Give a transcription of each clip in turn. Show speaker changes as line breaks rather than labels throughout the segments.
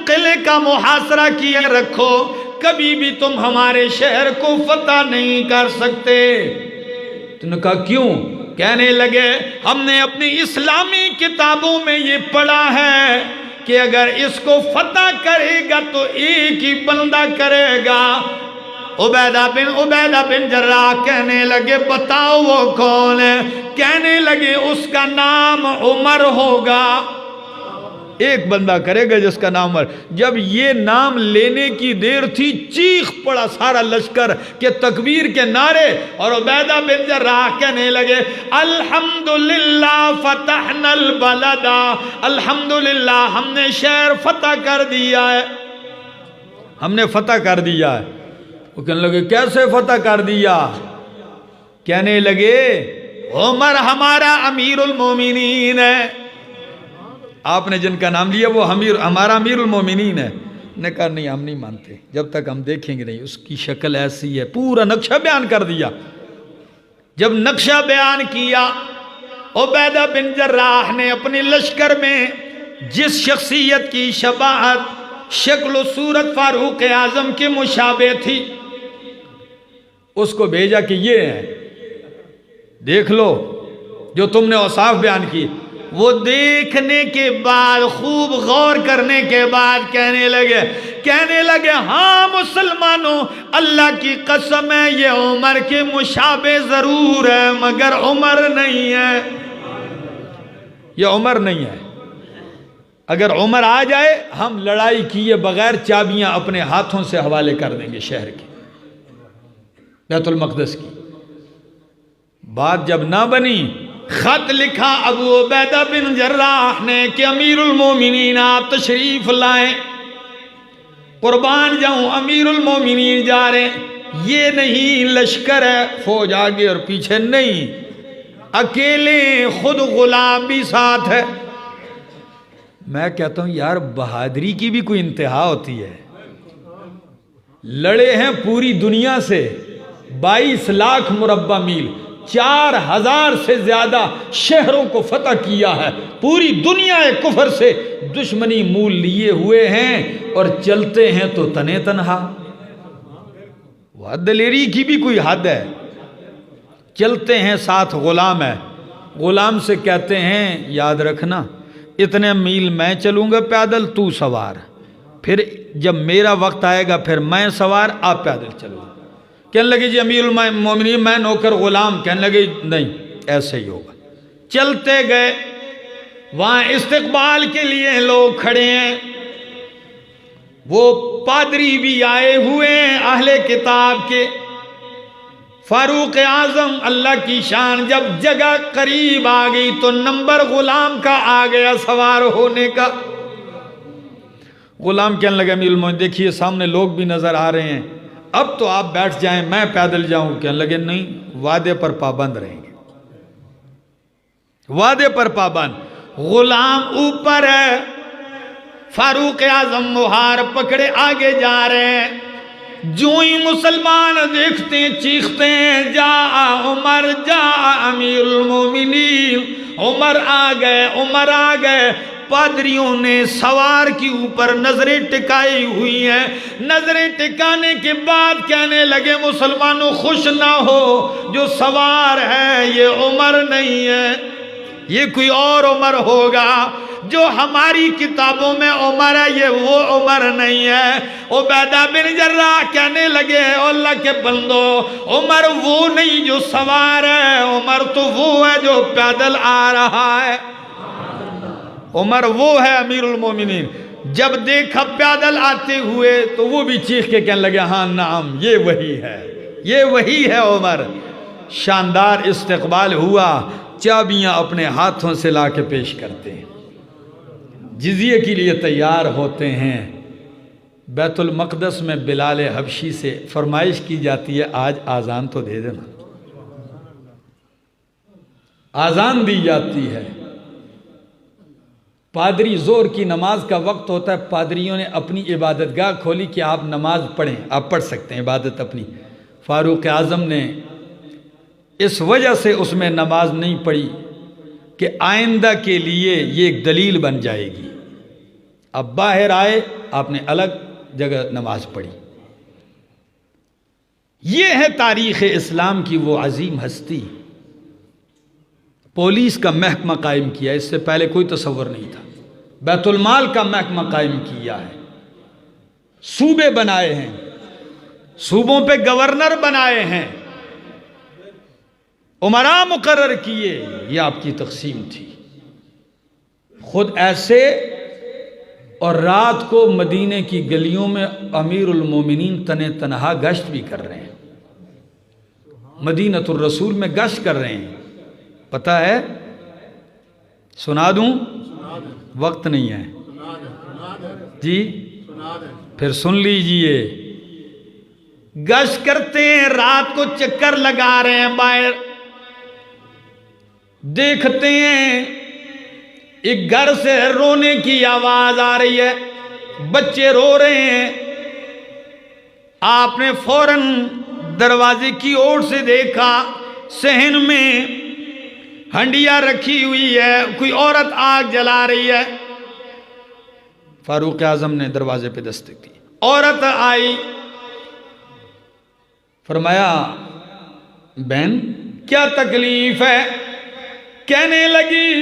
قلعے کا محاصرہ کیے رکھو، کبھی بھی تم ہمارے شہر کو فتح نہیں کر سکتے۔ تو نے کہا کیوں؟ کہنے لگے ہم نے اپنی اسلامی کتابوں میں یہ پڑھا ہے کہ اگر اس کو فتح کرے گا تو ایک ہی بندہ کرے گا۔ عبیدہ بن جراح کہنے لگے بتاؤ وہ کون ہے؟ کہنے لگے اس کا نام عمر ہوگا، ایک بندہ کرے گا جس کا نام عمر۔ جب یہ نام لینے کی دیر تھی چیخ پڑا سارا لشکر کہ تکبیر کے نعرے، اور عبیدہ بن جراح کہنے لگے الحمدللہ فتحنا البلد، الحمدللہ ہم نے شہر فتح کر دیا ہے، ہم نے فتح کر دیا ہے۔ وہ کہنے لگے کیسے فتح کر دیا؟ کہنے لگے عمر ہمارا امیر المومنین ہے، آپ نے جن کا نام لیا وہ ہمارا امیر المومنین ہے۔ نے کہا نہیں ہم نہیں مانتے جب تک ہم دیکھیں گے نہیں، اس کی شکل ایسی ہے، پورا نقشہ بیان کر دیا۔ جب نقشہ بیان کیا عبیدہ بن جراح نے اپنے لشکر میں جس شخصیت کی شباہت شکل و صورت فاروق اعظم کے مشابہ تھی اس کو بھیجا کہ یہ ہے، دیکھ لو جو تم نے اوصاف بیان کی۔ وہ دیکھنے کے بعد خوب غور کرنے کے بعد کہنے لگے ہاں مسلمانوں اللہ کی قسم ہے یہ عمر کے مشابہ ضرور ہے مگر عمر نہیں ہے، یہ عمر نہیں ہے۔ اگر عمر آ جائے ہم لڑائی کیے بغیر چابیاں اپنے ہاتھوں سے حوالے کر دیں گے شہر کی، بیت المقدس کی۔ بات جب نہ بنی خط لکھا ابو عبیدہ بن جراح نے کہ امیر المومنین آپ تشریف لائیں، قربان جاؤں امیر المومنین جا رہے ہیں، یہ نہیں لشکر ہے فوج آگے اور پیچھے نہیں، اکیلے خود غلام بھی ساتھ ہے۔ میں کہتا ہوں یار بہادری کی بھی کوئی انتہا ہوتی ہے، لڑے ہیں پوری دنیا سے 22 لاکھ مربع میل، 4000 سے زیادہ شہروں کو فتح کیا ہے، پوری دنیا کفر سے دشمنی مول لیے ہوئے ہیں اور چلتے ہیں تو تنے تنہا۔ وہ دلیری کی بھی کوئی حد ہے، چلتے ہیں ساتھ غلام ہے، غلام سے کہتے ہیں یاد رکھنا اتنے میل میں چلوں گا پیدل تو سوار، پھر جب میرا وقت آئے گا پھر میں سوار آپ پیدل چلو۔ کہنے لگے جی امیر المومنین میں نوکر غلام، کہنے لگے نہیں ایسے ہی ہوگا۔ چلتے گئے، وہاں استقبال کے لیے لوگ کھڑے ہیں، وہ پادری بھی آئے ہوئے ہیں اہل کتاب کے۔ فاروق اعظم اللہ کی شان جب جگہ قریب آ گئی تو نمبر غلام کا آ گیا سوار ہونے کا۔ غلام کہنے لگا امیر المومنین دیکھیے سامنے لوگ بھی نظر آ رہے ہیں، اب تو آپ بیٹھ جائیں میں پیدل جاؤں۔ کہنے لگے نہیں وعدے پر پابند رہیں گے، وعدے پر پابند۔ غلام اوپر ہے، فاروق اعظم مہار پکڑے آگے جا رہے ہیں، جو ہی مسلمان دیکھتے ہیں چیختے ہیں جا عمر جا امیر المومنین، عمر آ گئے عمر آ گئے۔ پادریوں نے سوار کے اوپر نظریں ٹکائی ہوئی ہیں، نظریں ٹکانے کے بعد کہنے لگے مسلمانوں خوش نہ ہو، جو سوار ہے یہ عمر نہیں ہے، یہ کوئی اور عمر ہوگا، جو ہماری کتابوں میں عمر ہے یہ وہ عمر نہیں ہے۔ عبیدہ بن جراح کہنے لگے اللہ کے بندو عمر وہ نہیں جو سوار ہے، عمر تو وہ ہے جو پیدل آ رہا ہے، عمر وہ ہے امیر المومنین۔ جب دیکھا پیدل آتے ہوئے تو وہ بھی چیخ کے کہنے لگے ہاں نعم یہ وہی ہے، یہ وہی ہے عمر۔ شاندار استقبال ہوا، چابیاں اپنے ہاتھوں سے لا کے پیش کرتے ہیں، جزیے کے لیے تیار ہوتے ہیں۔ بیت المقدس میں بلال حبشی سے فرمائش کی جاتی ہے آج آذان تو دے دینا، آذان دی جاتی ہے۔ پادری زور کی نماز کا وقت ہوتا ہے، پادریوں نے اپنی عبادت گاہ کھولی کہ آپ نماز پڑھیں، آپ پڑھ سکتے ہیں عبادت اپنی۔ فاروق اعظم نے اس وجہ سے اس میں نماز نہیں پڑھی کہ آئندہ کے لیے یہ ایک دلیل بن جائے گی اب باہر آئے، آپ نے الگ جگہ نماز پڑھی۔ یہ ہے تاریخ اسلام کی وہ عظیم ہستی۔ پولیس کا محکمہ قائم کیا، اس سے پہلے کوئی تصور نہیں تھا۔ بیت المال کا محکمہ قائم کیا ہے، صوبے بنائے ہیں، صوبوں پہ گورنر بنائے ہیں، امراء مقرر کیے۔ یہ آپ کی تقسیم تھی۔ خود ایسے، اور رات کو مدینے کی گلیوں میں امیر المومنین تنہا گشت بھی کر رہے ہیں، مدینۃ الرسول میں گشت کر رہے ہیں۔ پتہ ہے؟ سنا دوں؟ وقت نہیں ہے جی، پھر سن لیجئے۔ گشت کرتے ہیں، رات کو چکر لگا رہے ہیں باہر، دیکھتے ہیں ایک گھر سے رونے کی آواز آ رہی ہے، بچے رو رہے ہیں۔ آپ نے فوراً دروازے کی اور سے دیکھا، صحن میں ہنڈیا رکھی ہوئی ہے، کوئی عورت آگ جلا رہی ہے۔ فاروق اعظم نے دروازے پہ دستک دی، عورت آئی، فرمایا بہن کیا تکلیف ہے؟ کہنے لگی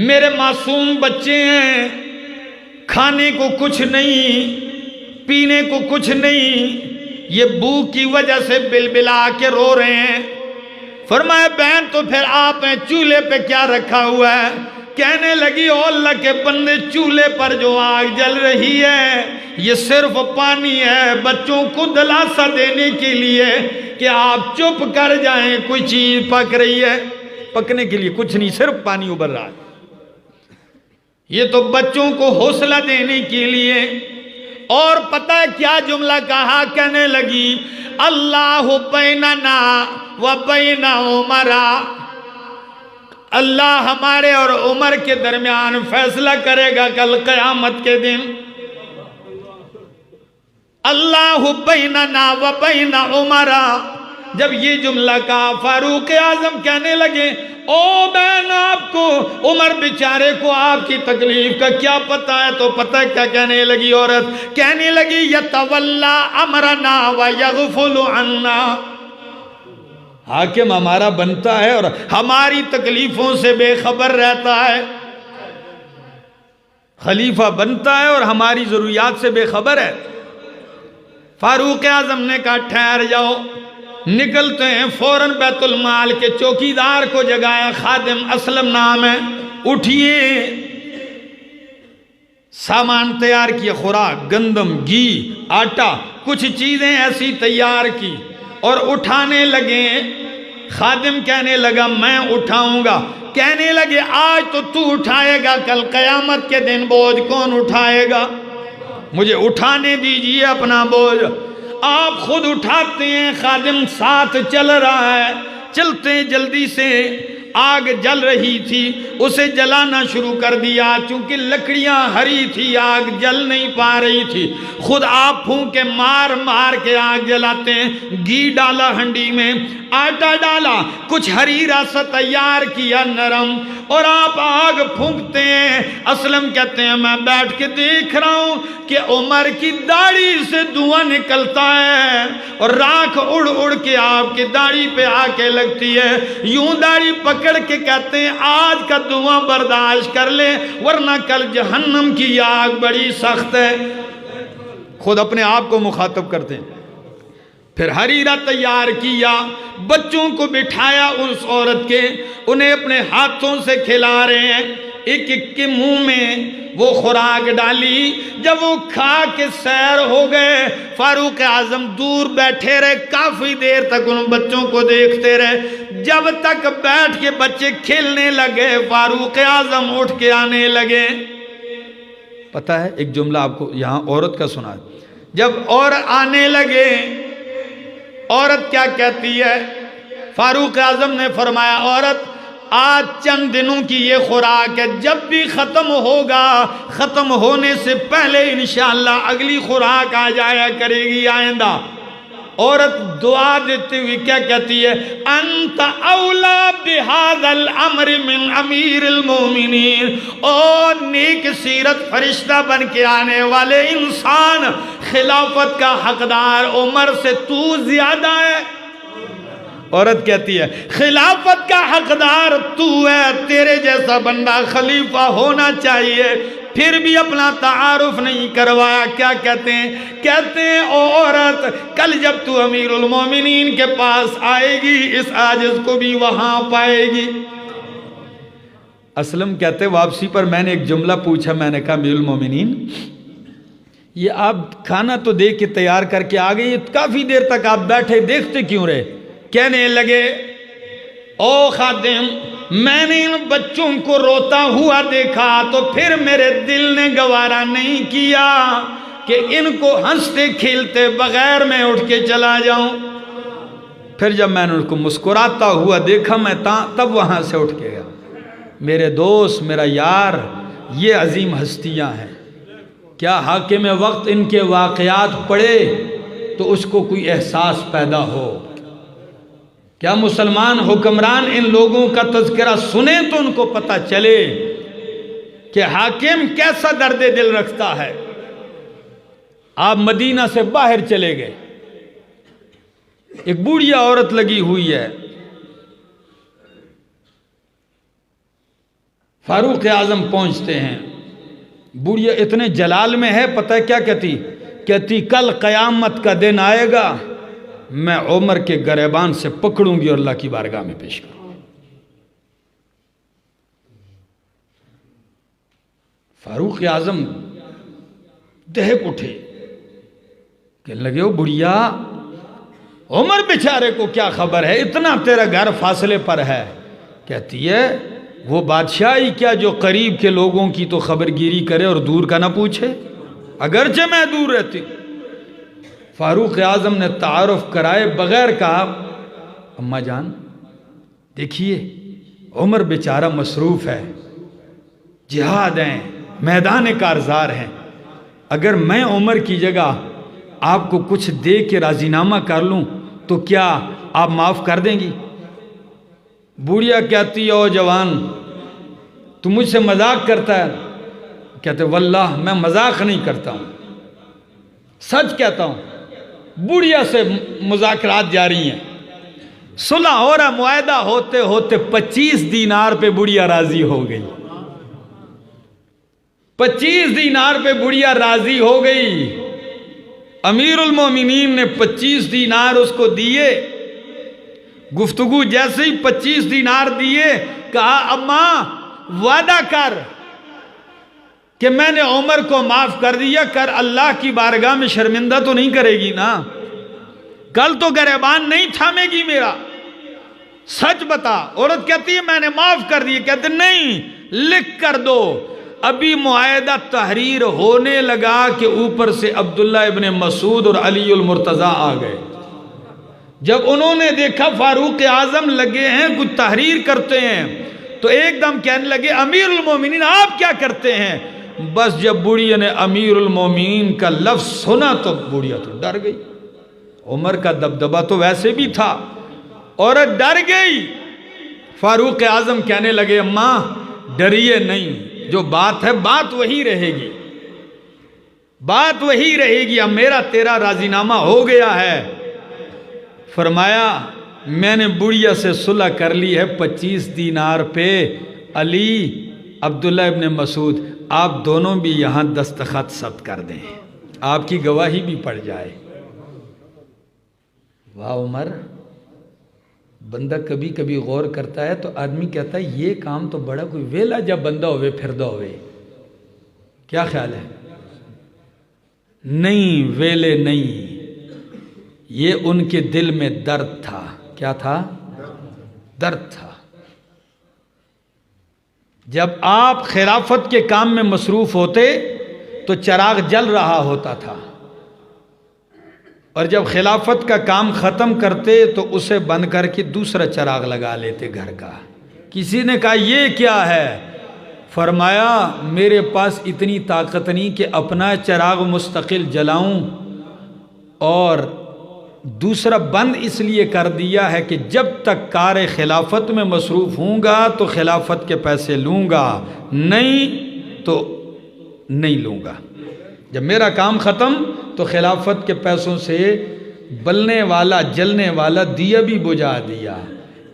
میرے معصوم بچے ہیں، کھانے کو کچھ نہیں، پینے کو کچھ نہیں، یہ بھوک کی وجہ سے بلبلا کے رو رہے ہیں۔ فرمایا بہن تو پھر آپ نے چولہے پہ کیا رکھا ہوا ہے؟ کہنے لگی او اللہ کے بندے، چولہے پر جو آگ جل رہی ہے یہ صرف پانی ہے، بچوں کو دلاسا دینے کے لیے کہ آپ چپ کر جائیں، کوئی چیز پک رہی ہے، پکنے کے لیے کچھ نہیں، صرف پانی ابل رہا ہے۔ یہ تو بچوں کو حوصلہ دینے کے لیے۔ اور پتہ ہے کیا جملہ کہا؟ کہنے لگی اللہ بیننا و بین عمر، اللہ ہمارے اور عمر کے درمیان فیصلہ کرے گا کل قیامت کے دن۔ اللہ بیننا و بین عمر، جب یہ جملہ کہا فاروق اعظم کہنے لگے او بہن آپ کو، عمر بیچارے کو آپ کی تکلیف کا کیا پتہ ہے؟ تو پتہ کیا کہنے لگی عورت؟ کہنے لگی یتولا امرنا و یغفل عنا، حاکم ہمارا بنتا ہے اور ہماری تکلیفوں سے بے خبر رہتا ہے، خلیفہ بنتا ہے اور ہماری ضروریات سے بے خبر ہے۔ فاروق اعظم نے کہا ٹھہر جاؤ، نکلتے ہیں، فوراً بیت المال کے چوکیدار کو جگایا، خادم اسلم نام ہے، اٹھیے، سامان تیار کیا، خوراک، گندم، گھی، آٹا، کچھ چیزیں ایسی تیار کی اور اٹھانے لگے۔ خادم کہنے لگا میں اٹھاؤں گا، کہنے لگے آج تو اٹھائے گا، کل قیامت کے دن بوجھ کون اٹھائے گا؟ مجھے اٹھانے دیجئے اپنا بوجھ۔ آپ خود اٹھاتے ہیں، خادم ساتھ چل رہا ہے، چلتے جلدی سے، آگ جل رہی تھی، اسے جلانا شروع کر دیا، چونکہ لکڑیاں ہری تھی، آگ جل نہیں پا رہی تھی، خود آپ پھونکے مار مار کے آگ جلاتے ہیں۔ گھی ڈالا ہنڈی میں، آٹا ڈالا، کچھ حریرہ سا تیار کیا نرم، اور آپ آگ پھونکتے ہیں۔ اسلم کہتے ہیں میں بیٹھ کے دیکھ رہا ہوں کہ عمر کی داڑھی سے دھواں نکلتا ہے اور راکھ اڑ اڑ کے آپ کی داڑھی پہ آ کے لگتی ہے، یوں داڑھی پکڑ کے کہتے ہیں آج کا دھواں برداشت کر لے ورنہ کل جہنم کی آگ بڑی سخت ہے۔ خود اپنے آپ کو مخاطب کرتے ہیں۔ پھر حریرہ تیار کیا، بچوں کو بٹھایا اس عورت کے، انہیں اپنے ہاتھوں سے کھلا رہے ہیں، ایک ایک کے منہ میں وہ خوراک ڈالی۔ جب وہ کھا کے سیر ہو گئے، فاروق اعظم دور بیٹھے رہے، کافی دیر تک ان بچوں کو دیکھتے رہے، جب تک بیٹھ کے بچے کھیلنے لگے فاروق اعظم اٹھ کے آنے لگے۔ پتہ ہے ایک جملہ آپ کو یہاں عورت کا سنا ہے، جب اور آنے لگے عورت کیا کہتی ہے؟ فاروق اعظم نے فرمایا عورت آج چند دنوں کی یہ خوراک ہے، جب بھی ختم ہوگا، ختم ہونے سے پہلے انشاءاللہ اگلی خوراک آ جایا کرے گی آئندہ۔ عورت دعا دیتے ہوئے کیا کہتی ہے؟ انت اولا بہذا الامر من امیر المومنین، او نیک سیرت فرشتہ بن کے آنے والے انسان، خلافت کا حقدار عمر سے تو زیادہ ہے۔ عورت کہتی ہے خلافت کا حقدار تو ہے، تیرے جیسا بندہ خلیفہ ہونا چاہیے، پھر بھی اپنا تعارف نہیں کروایا۔ کیا کہتے ہیں؟ کہتے ہیں او عورت، کل جب تو امیر المومنین کے پاس آئے گی اس عاجز کو بھی وہاں پائے گی۔ اسلم کہتے واپسی پر میں نے ایک جملہ پوچھا، میں نے کہا امیر المومنین یہ آپ کھانا تو دے کے تیار کر کے آ گئی، کافی دیر تک آپ بیٹھے دیکھتے کیوں رہے؟ کہنے لگے او خادم، میں نے ان بچوں کو روتا ہوا دیکھا تو پھر میرے دل نے گوارا نہیں کیا کہ ان کو ہنستے کھیلتے بغیر میں اٹھ کے چلا جاؤں۔ پھر جب میں نے ان کو مسکراتا ہوا دیکھا میں تب وہاں سے اٹھ کے گیا۔ میرے دوست، میرا یار، یہ عظیم ہستیاں ہیں، کیا حاکم وقت ان کے واقعات پڑھے تو اس کو کوئی احساس پیدا ہو؟ کیا مسلمان حکمران ان لوگوں کا تذکرہ سنیں تو ان کو پتہ چلے کہ حاکم کیسا درد دل رکھتا ہے۔ آپ مدینہ سے باہر چلے گئے، ایک بوڑھیا عورت لگی ہوئی ہے، فاروق اعظم پہنچتے ہیں، بوڑھیا اتنے جلال میں ہے، پتہ ہے کیا کہتی کل قیامت کا دن آئے گا، میں عمر کے گریبان سے پکڑوں گی اور اللہ کی بارگاہ میں پیش کروں گی۔ فاروق اعظم دہک اٹھے، کہنے لگے او بڑھیا، عمر بیچارے کو کیا خبر ہے، اتنا تیرا گھر فاصلے پر ہے؟ کہتی ہے وہ بادشاہی کیا جو قریب کے لوگوں کی تو خبرگیری کرے اور دور کا نہ پوچھے، اگرچہ میں دور رہتی ہوں۔ فاروق اعظم نے تعارف کرائے بغیر کہا اماں جان دیکھیے عمر بیچارہ مصروف ہے، جہاد ہیں، میدان کارزار ہیں، اگر میں عمر کی جگہ آپ کو کچھ دے کے راضی نامہ کر لوں تو کیا آپ معاف کر دیں گی؟ بوڑھیا کہتی او جوان تو مجھ سے مذاق کرتا ہے؟ کہتے واللہ میں مذاق نہیں کرتا ہوں، سچ کہتا ہوں۔ بوڑھیا سے مذاکرات جاری ہیں، صلح ہو رہا، معاہدہ ہوتے ہوتے 25 دینار پہ بوڑھیا راضی ہو گئی، 25 دینار پہ بوڑھیا راضی ہو گئی۔ امیر المومنین نے 25 دینار اس کو دیے، گفتگو جیسے ہی 25 دینار دیے کہا اماں وعدہ کر کہ میں نے عمر کو معاف کر دیا، کر اللہ کی بارگاہ میں شرمندہ تو نہیں کرے گی نا، کل تو گریبان نہیں تھامے گی میرا، سچ بتا۔ عورت کہتی ہے میں نے معاف کر دیا، کہتے نہیں لکھ کر دو۔ ابھی معاہدہ تحریر ہونے لگا کہ اوپر سے عبداللہ ابن مسعود اور علی المرتضیٰ آ گئے۔ جب انہوں نے دیکھا فاروق اعظم لگے ہیں کچھ تحریر کرتے ہیں تو ایک دم کہنے لگے امیر المومنین آپ کیا کرتے ہیں؟ بس جب بوڑھیا نے امیر المومنین کا لفظ سنا تو بوڑھیا تو ڈر گئی، عمر کا دبدبہ تو ویسے بھی تھا، عورت ڈر گئی۔ فاروق اعظم کہنے لگے اماں ڈریے نہیں، جو بات ہے بات وہی رہے گی، بات وہی رہے گی، اب میرا تیرا راضی نامہ ہو گیا ہے۔ فرمایا میں نے بڑھیا سے صلح کر لی ہے 25 دینار پہ، علی عبداللہ ابن مسعود آپ دونوں بھی یہاں دستخط ثبت کر دیں، آپ کی گواہی بھی پڑ جائے۔ واہ عمر، بندہ کبھی کبھی غور کرتا ہے تو آدمی کہتا ہے یہ کام تو بڑا کوئی ویلا جب بندہ ہوئے پھردہ ہوئے، کیا خیال ہے؟ نہیں ویلے نہیں، یہ ان کے دل میں درد تھا۔ کیا تھا؟ درد تھا۔ جب آپ خلافت کے کام میں مصروف ہوتے تو چراغ جل رہا ہوتا تھا، اور جب خلافت کا کام ختم کرتے تو اسے بند کر کے دوسرا چراغ لگا لیتے گھر کا۔ کسی نے کہا یہ کیا ہے؟ فرمایا میرے پاس اتنی طاقت نہیں کہ اپنا چراغ مستقل جلاؤں اور دوسرا بند اس لیے کر دیا ہے کہ جب تک کار خلافت میں مصروف ہوں گا تو خلافت کے پیسے لوں گا، نہیں تو نہیں لوں گا۔ جب میرا کام ختم تو خلافت کے پیسوں سے بلنے والا جلنے والا دیا بھی بجھا دیا۔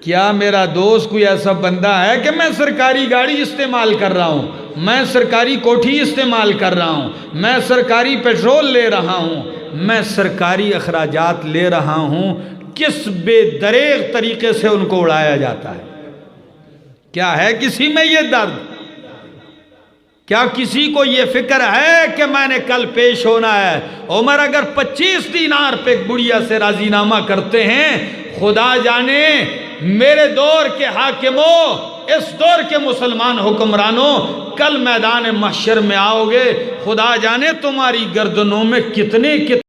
کیا میرا دوست کوئی ایسا بندہ ہے کہ میں سرکاری گاڑی استعمال کر رہا ہوں، میں سرکاری کوٹھی استعمال کر رہا ہوں، میں سرکاری پیٹرول لے رہا ہوں، میں سرکاری اخراجات لے رہا ہوں، کس بے دریغ طریقے سے ان کو اڑایا جاتا ہے؟ کیا ہے کسی میں یہ درد؟ کیا کسی کو یہ فکر ہے کہ میں نے کل پیش ہونا ہے؟ عمر اگر 25 دینار پہ ایک بڑھیا سے راضی نامہ کرتے ہیں، خدا جانے میرے دور کے حاکموں، اس دور کے مسلمان حکمرانوں، کل میدان محشر میں آؤ گے، خدا جانے تمہاری گردنوں میں کتنے